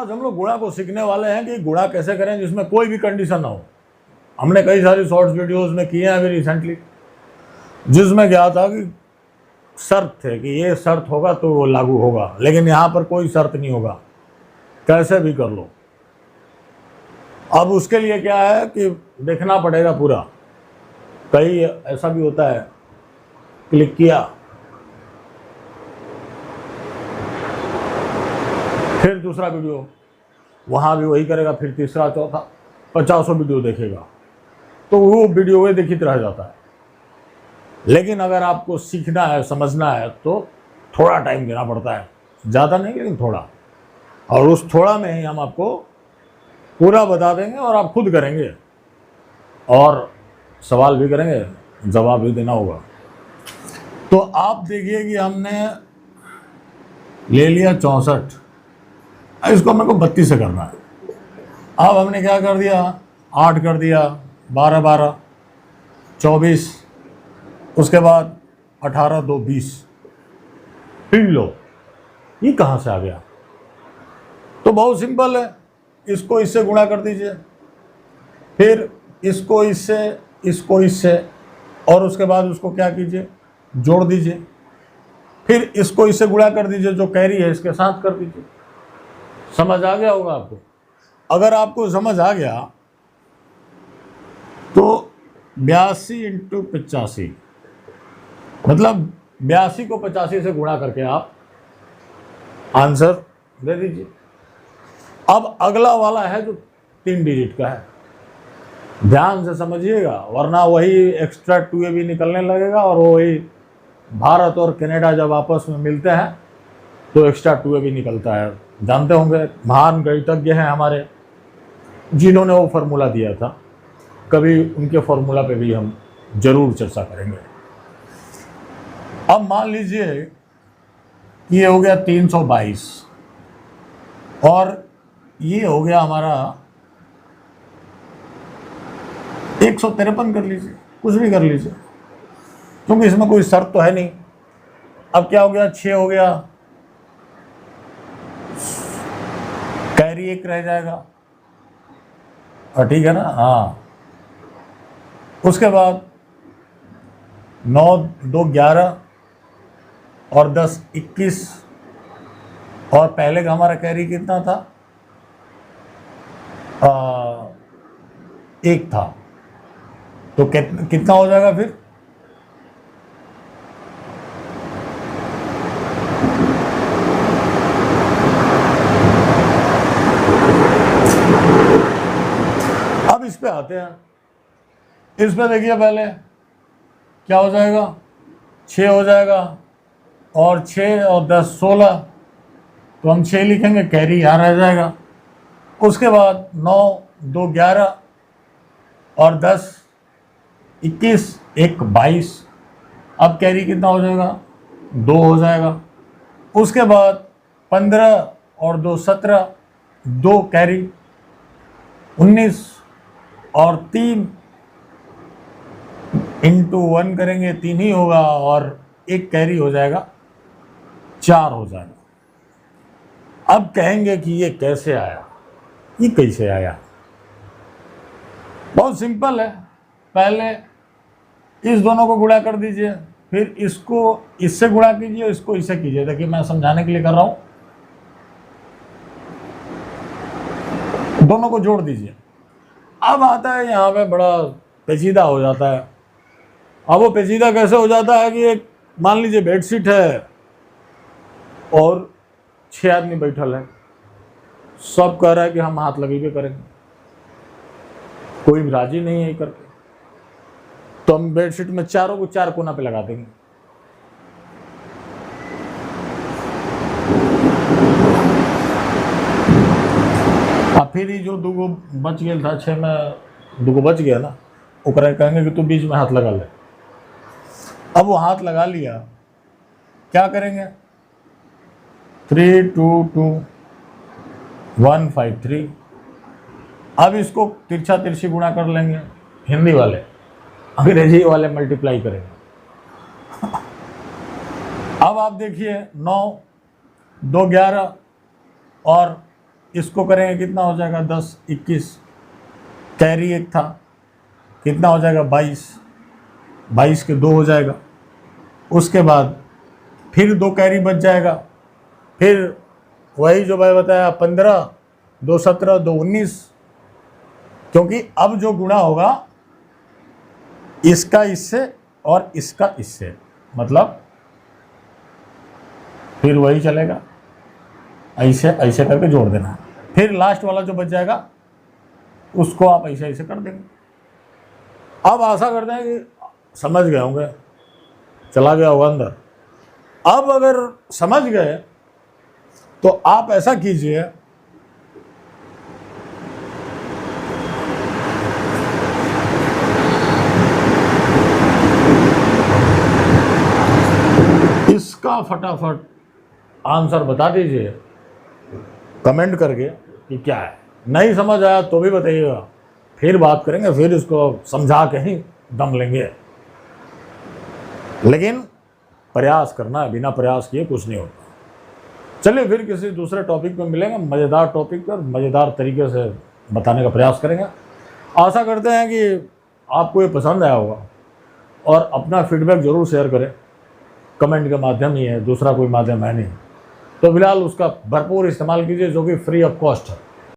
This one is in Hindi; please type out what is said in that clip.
आज हम लोग गुणा को सीखने वाले हैं कि गुणा कैसे करें जिसमें कोई भी कंडीशन ना हो। हमने कई सारी शॉर्ट्स वीडियोस में किए हैं अभी रिसेंटली, जिसमें क्या था कि शर्त थे कि ये शर्त होगा तो वो लागू होगा, लेकिन यहाँ पर कोई शर्त नहीं होगा, कैसे भी कर लो। अब उसके लिए क्या है कि देखना पड़ेगा पूरा। कई ऐसा भी होता है, क्लिक किया, फिर दूसरा वीडियो, वहाँ भी वही करेगा, फिर तीसरा चौथा 50 वीडियो देखेगा, तो वो वीडियो वही देखित रह जाता है। लेकिन अगर आपको सीखना है, समझना है, तो थोड़ा टाइम देना पड़ता है, ज़्यादा नहीं लेकिन थोड़ा। और उस थोड़ा में ही हम आपको पूरा बता देंगे और आप खुद करेंगे और सवाल भी करेंगे, जवाब भी देना होगा। तो आप देखिए कि हमने ले लिया 64, इसको मेरे को 32 से करना है। अब हमने क्या कर दिया, 8 कर दिया, 12 12 24, उसके बाद 18 2 20। फिर लो, ये कहाँ से आ गया? तो बहुत सिंपल है, इसको इससे गुणा कर दीजिए, फिर इसको इससे, और उसके बाद उसको क्या कीजिए, जोड़ दीजिए, फिर इसको इससे गुणा कर दीजिए, जो कैरी है इसके साथ कर दीजिए। समझ आ गया होगा आपको। अगर आपको समझ आ गया तो 82 × 85, मतलब 82 को 85 से गुणा करके आप आंसर दे दीजिए। अब अगला वाला है जो 3 डिजिट का है, ध्यान से समझिएगा, वरना वही एक्स्ट्रा 2 भी निकलने लगेगा, और वही भारत और कनाडा जब आपस में मिलते हैं तो एक्स्ट्रा 2 भी निकलता है। जानते होंगे, महान गणितज्ञ हैं हमारे जिन्होंने वो फार्मूला दिया था, कभी उनके फार्मूला पे भी हम जरूर चर्चा करेंगे। अब मान लीजिए कि ये हो गया 322 और ये हो गया हमारा 153, कर लीजिए, कुछ भी कर लीजिए, क्योंकि इसमें कोई शर्त तो है नहीं। अब क्या हो गया, 6 हो गया, कैरी 1 रह जाएगा, और ठीक है ना। हाँ, उसके बाद 9 2 11 और 10 21, और पहले का हमारा कैरी कितना था, 1 था, तो कितना हो जाएगा फिर, अब इस पे आते हैं। इस पे देखिए, पहले क्या हो जाएगा, 6 हो जाएगा, और 6 और 10 16, तो हम 6 लिखेंगे, कैरी यहाँ रह जाएगा। उसके बाद 9 2 11 और 10 21 1 22, अब कैरी कितना हो जाएगा, 2 हो जाएगा। उसके बाद 15 और 2 17, 2 कैरी 19, और 3 × 1 करेंगे, 3 ही होगा, और 1 कैरी हो जाएगा, 4 हो जाएगा। अब कहेंगे कि ये कैसे आया, ये कैसे आया? बहुत सिंपल है, पहले इस दोनों को गुणा कर दीजिए, फिर इसको इससे गुणा कीजिए, इसको इससे कीजिए। देखिए, मैं समझाने के लिए कर रहा हूं, दोनों को जोड़ दीजिए। अब आता है यहाँ पे बड़ा पेचीदा हो जाता है। अब वो पेचीदा कैसे हो जाता है कि एक मान लीजिए बेडशीट है और 6 आदमी बैठल है, सब कह रहा है कि हम हाथ लगे करेंगे, कोई भी राजी नहीं है करके, तो हम बेडशीट में चारों को 4 कोना पे लगा देंगे। अब फिर ही जो 2 बच गया था, 6 में 2 बच गया ना, ओकरा कहेंगे कि तू बीच में हाथ लगा ले। अब वो हाथ लगा लिया, क्या करेंगे, 3 2 2 1 5 3। अब इसको तिरछा तिरछी गुणा कर लेंगे, हिंदी वाले, अंग्रेजी वाले मल्टीप्लाई करेंगे। अब आप देखिए 9 2 11 और इसको करेंगे कितना हो जाएगा 10 21, कैरी एक था कितना हो जाएगा 22, 22 के 2 हो जाएगा। उसके बाद फिर 2 कैरी बच जाएगा, फिर वही जो मैं बताया 15, 2 17, 2 19, क्योंकि अब जो गुणा होगा इसका इससे और इसका इससे, मतलब फिर वही चलेगा, ऐसे ऐसे करके जोड़ देना है। फिर लास्ट वाला जो बच जाएगा उसको आप ऐसे ऐसे कर देंगे। अब आशा करते हैं कि समझ गए होंगे, चला गया होगा अंदर। अब अगर समझ गए तो आप ऐसा कीजिए, इसका फटाफट आंसर बता दीजिए कमेंट करके कि क्या है। नहीं समझ आया तो भी बताइएगा, फिर बात करेंगे, फिर इसको समझा के ही दम लेंगे। लेकिन प्रयास करना है, बिना प्रयास किए कुछ नहीं होता। चलिए फिर किसी दूसरे टॉपिक पे मिलेंगे, मज़ेदार टॉपिक पर मज़ेदार तरीके से बताने का प्रयास करेंगे। आशा करते हैं कि आपको ये पसंद आया होगा और अपना फीडबैक ज़रूर शेयर करें। कमेंट के माध्यम ही है, दूसरा कोई माध्यम है नहीं। तो फिलहाल उसका भरपूर इस्तेमाल कीजिए जो कि फ्री ऑफ कॉस्ट है।